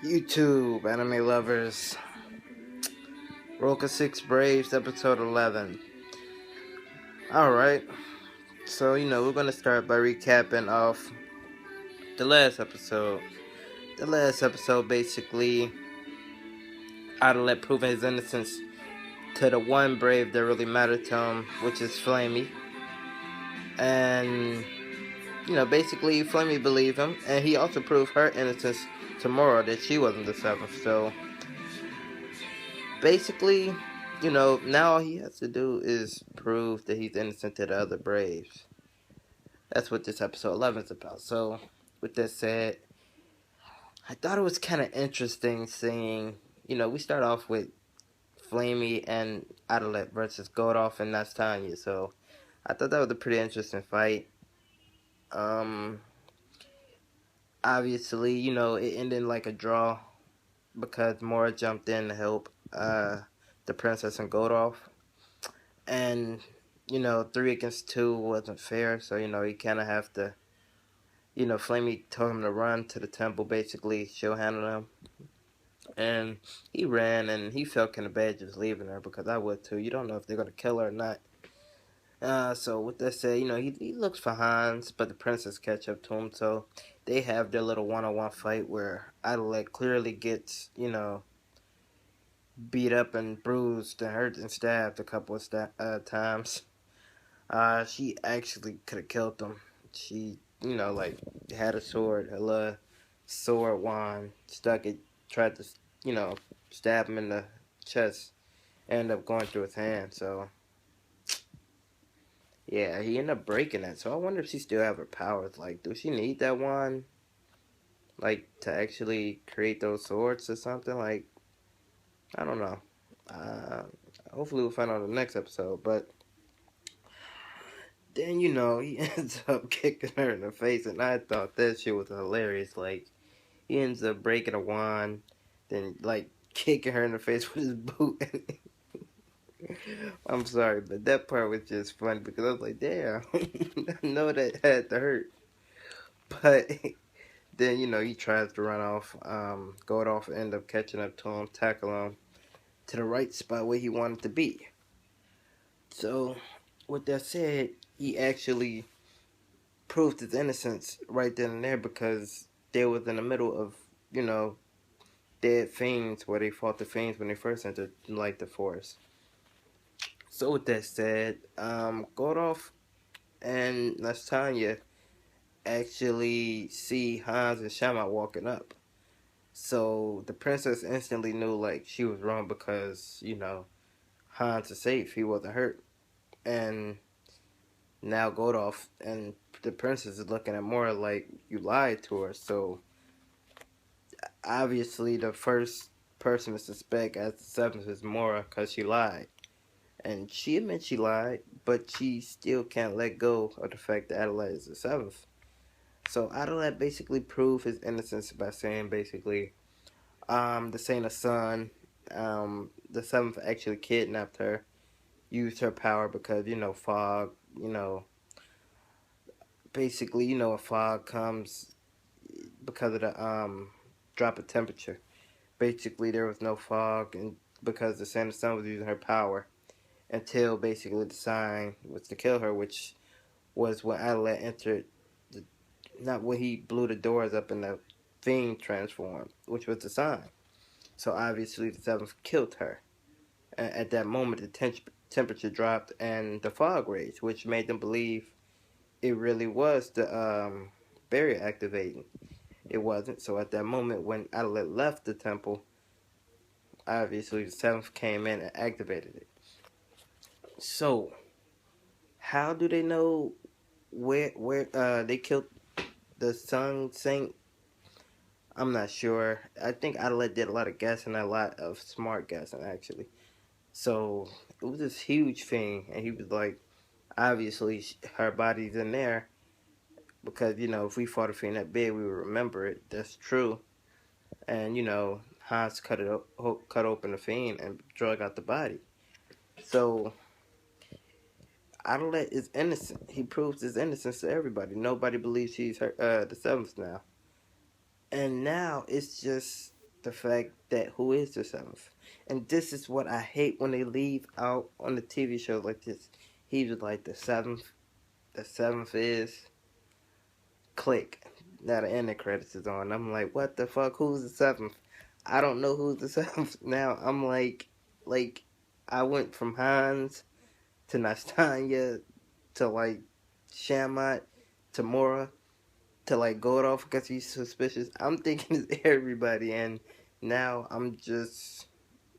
YouTube, anime lovers, Rokka 6 Braves, episode 11. Alright, so we're gonna start by recapping off the last episode. The last episode basically, Adelet proving his innocence to the one Brave that really mattered to him, which is Flamey. And, basically, Flamey believed him, and he also proved her innocence to Mora that she wasn't the seventh, so basically, now all he has to do is prove that he's innocent to the other Braves. That's what this episode 11 is about. So, with that said, I thought it was kind of interesting seeing, we start off with Flamey and Adelet versus Goldoff and Nastanya. So, I thought that was a pretty interesting fight. Um, Obviously, it ended like a draw because Mora jumped in to help the princess and Goldoff. And 3 against 2 wasn't fair, so he kind of have to. Flamey told him to run to the temple, basically show handle him, and he ran, and he felt kind of bad just leaving her because I would too. You don't know if they're gonna kill her or not. So with that said, he looks for Hans, but the princess catch up to him, so they have their little one-on-one fight where Adelaide clearly gets beat up and bruised and hurt and stabbed a couple of times. She actually could have killed him. She, had a sword, a little sword wand, stuck it, tried to, stab him in the chest, ended up going through his hand. So, yeah, he ended up breaking it. So I wonder if she still have her powers. Like, do she need that wand, like, to actually create those swords or something? Like, I don't know. Uh, Hopefully we'll find out in the next episode, but then he ends up kicking her in the face, and I thought that shit was hilarious. Like he ends up breaking a wand, then like kicking her in the face with his boot. I'm sorry, but that part was just funny because I was like, damn, I know that had to hurt. But then he tries to run off, go off, end up catching up to him, tackle him to the right spot where he wanted to be. So with that said, he actually proved his innocence right then and there because they was in the middle of, dead fiends where they fought the fiends when they first entered like the forest. So with that said, Godolph and Nastanya actually see Hans and Shammai walking up. So the princess instantly knew like she was wrong because, Hans is safe, he wasn't hurt. And now Godolph and the princess is looking at more like you lied to her. So obviously the first person to suspect as the seventh is Mora because she lied. And she admits she lied, but she still can't let go of the fact that Adelaide is the seventh. So Adelaide basically proved his innocence by saying basically, this ain't a son. The seventh actually kidnapped her, used her power because, fog, basically, a fog comes because of the drop of temperature. Basically, there was no fog, and because the Santa Sun was using her power until basically the sign was to kill her, which was when Adelaide entered, not when he blew the doors up and the fiend transformed, which was the sign. So obviously the seventh killed her. At that moment, the temperature dropped and the fog raised, which made them believe it really was the barrier activating. It wasn't. So at that moment, when Adelaide left the temple, obviously the seventh came in and activated it. So how do they know where they killed the Sun Saint? I'm not sure. I think Adelaide did a lot of guessing, a lot of smart guessing actually. So it was this huge thing, and he was like, obviously her body's in there because if we fought a thing that big, we would remember it. That's true. And Hans cut open the fiend and drug out the body. So Adelaide is innocent. He proves his innocence to everybody. Nobody believes he's the seventh now. And now it's just the fact that who is the seventh. And this is what I hate when they leave out on the TV show like this. He was like the seventh. The seventh is click. Now the end credits is on. I'm like, what the fuck? Who's the seventh? I don't know who's the seventh. Now I'm like, I went from Hans to Nastanya to like Shamot to Mora to like Godolph because he's suspicious. I'm thinking it's everybody, and now I'm just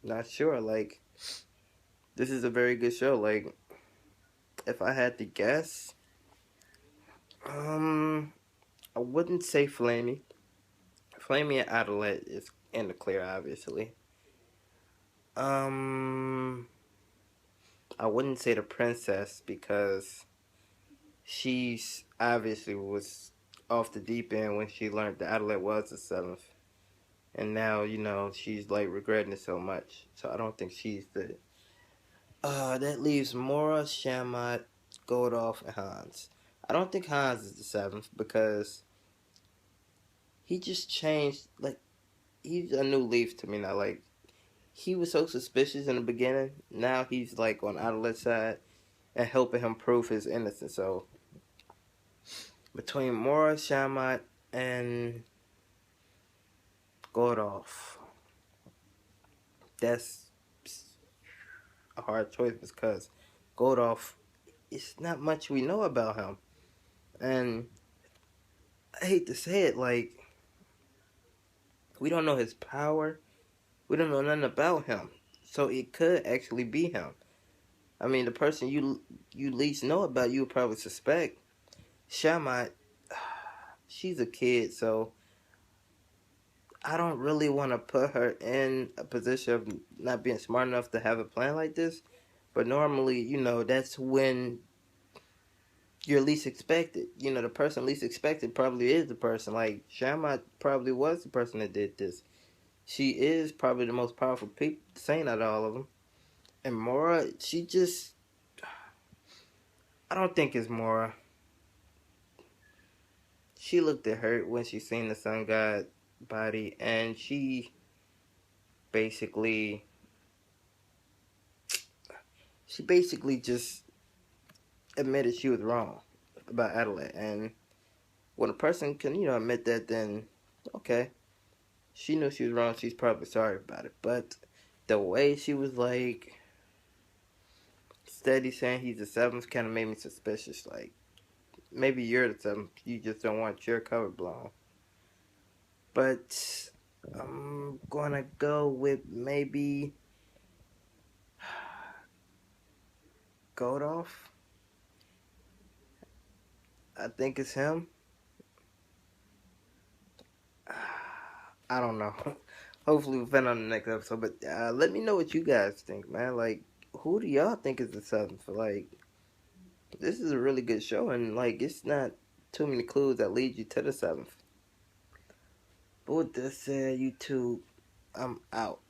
not sure. Like, this is a very good show. Like, if I had to guess, um, I wouldn't say Flamey. Flamey and Adelaide is in the clear, obviously. Um, I wouldn't say the princess because she's obviously was off the deep end when she learned that Adelaide was the seventh, and now she's like regretting it so much. So I don't think she's the. That leaves Mora, Shamot, Godolph, and Hans. I don't think Hans is the seventh because he just changed. Like, he's a new leaf to me now. Like, he was so suspicious in the beginning. Now he's like on Adelaide's side and helping him prove his innocence. So between Mora, Shamot, and Godolph, that's a hard choice because Godolph, it's not much we know about him. And I hate to say it, like, we don't know his power. We don't know nothing about him. So it could actually be him. I mean, the person you least know about, you would probably suspect. Shamot, she's a kid, so I don't really want to put her in a position of not being smart enough to have a plan like this. But normally, that's when you're least expected. The person least expected probably is the person. Like, Shamot probably was the person that did this. She is probably the most powerful saint out of all of them. And Mora, she just, I don't think it's Mora. She looked at her when she seen the sun god body, and basically, she basically just admitted she was wrong about Adelaide. And when a person can, admit that, then okay, she knew she was wrong. She's probably sorry about it. But the way she was like steady saying he's the seventh kind of made me suspicious. Like, maybe you're the seventh. You just don't want your cover blown. But I'm gonna go with maybe Godolph. I think it's him. I don't know. Hopefully we'll find out in the next episode. But let me know what you guys think, man. Like, who do y'all think is the seventh? Like, this is a really good show, and like, it's not too many clues that lead you to the seventh. But with that said, YouTube, I'm out.